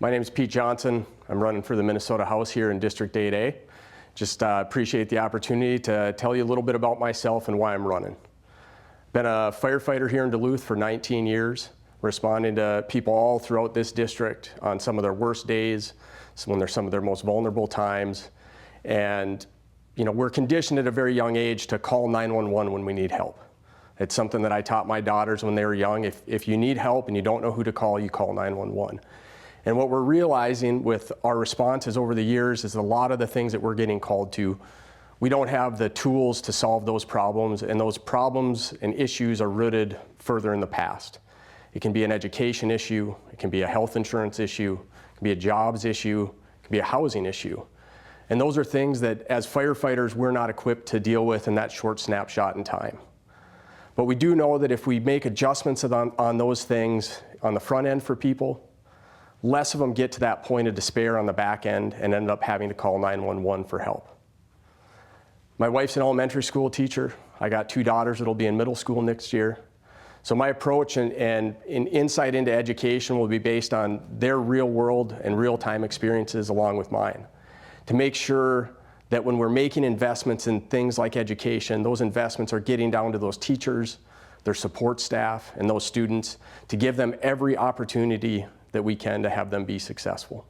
My name is Pete Johnson. I'm running for the Minnesota House here in District 8A. Just appreciate the opportunity to tell you a little bit about myself and why I'm running. Been a firefighter here in Duluth for 19 years, responding to people all throughout this district on some of their worst days, when they're some of their most vulnerable times. And we're conditioned at a very young age to call 911 when we need help. It's something that I taught my daughters when they were young. If you need help and you don't know who to call, you call 911. And what we're realizing with our responses over the years is a lot of the things that we're getting called to, we don't have the tools to solve those problems, and those problems and issues are rooted further in the past. It can be an education issue, it can be a health insurance issue, it can be a jobs issue, it can be a housing issue. And those are things that as firefighters we're not equipped to deal with in that short snapshot in time. But we do know that if we make adjustments on those things on the front end for people, less of them get to that point of despair on the back end and end up having to call 911 for help. My wife's an elementary school teacher. I got 2 daughters that'll be in middle school next year. So my approach and insight into education will be based on their real world and real-time experiences along with mine, to make sure that when we're making investments in things like education, those investments are getting down to those teachers, their support staff, and those students, to give them every opportunity that we can to have them be successful.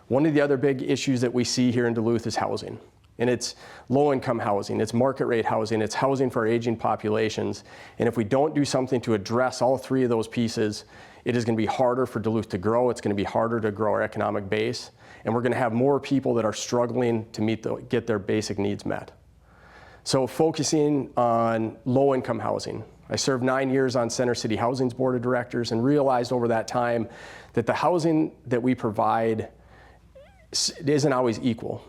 One of the other big issues that we see here in Duluth is housing. And it's low-income housing, it's market rate housing, it's housing for our aging populations. And if we don't do something to address all 3 of those pieces, it is going to be harder for Duluth to grow, it's going to be harder to grow our economic base, and we're going to have more people that are struggling to get their basic needs met. So focusing on low-income housing. I served 9 years on Center City Housing's Board of Directors and realized over that time that the housing that we provide isn't always equal.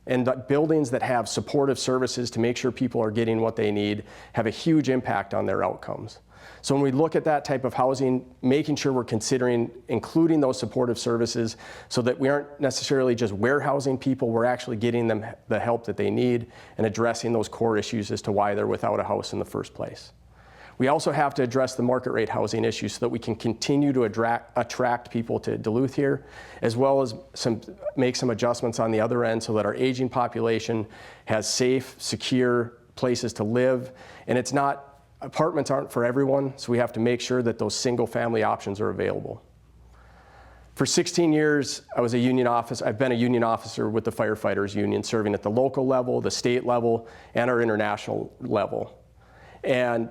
And buildings that have supportive services to make sure people are getting what they need have a huge impact on their outcomes. So when we look at that type of housing, making sure we're considering including those supportive services so that we aren't necessarily just warehousing people, we're actually getting them the help that they need and addressing those core issues as to why they're without a house in the first place. We also have to address the market rate housing issue so that we can continue to attract people to Duluth here, as well as make some adjustments on the other end so that our aging population has safe, secure places to live. And apartments aren't for everyone, so we have to make sure that those single family options are available. For 16 years, I've been a union officer with the Firefighters Union, serving at the local level, the state level, and our international level. And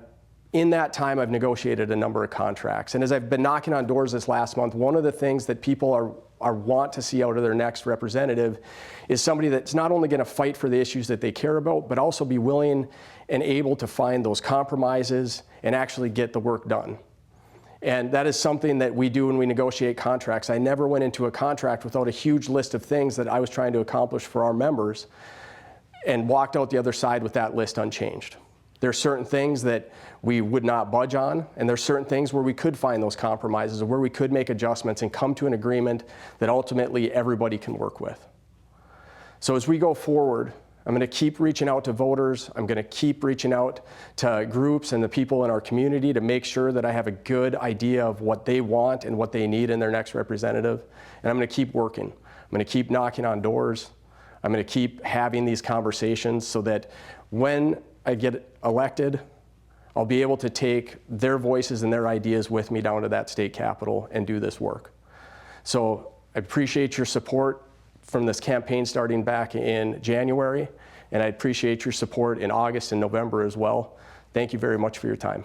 in that time, I've negotiated a number of contracts. And as I've been knocking on doors this last month, one of the things that people want to see out of their next representative is somebody that's not only going to fight for the issues that they care about, but also be willing and able to find those compromises and actually get the work done. And that is something that we do when we negotiate contracts. I never went into a contract without a huge list of things that I was trying to accomplish for our members and walked out the other side with that list unchanged. There are certain things that we would not budge on, and there are certain things where we could find those compromises, or where we could make adjustments and come to an agreement that ultimately everybody can work with. So as we go forward, I'm going to keep reaching out to voters. I'm going to keep reaching out to groups and the people in our community to make sure that I have a good idea of what they want and what they need in their next representative. And I'm going to keep working. I'm going to keep knocking on doors. I'm going to keep having these conversations so that when I get elected, I'll be able to take their voices and their ideas with me down to that state capitol and do this work. So I appreciate your support from this campaign starting back in January, and I appreciate your support in August and November as well. Thank you very much for your time.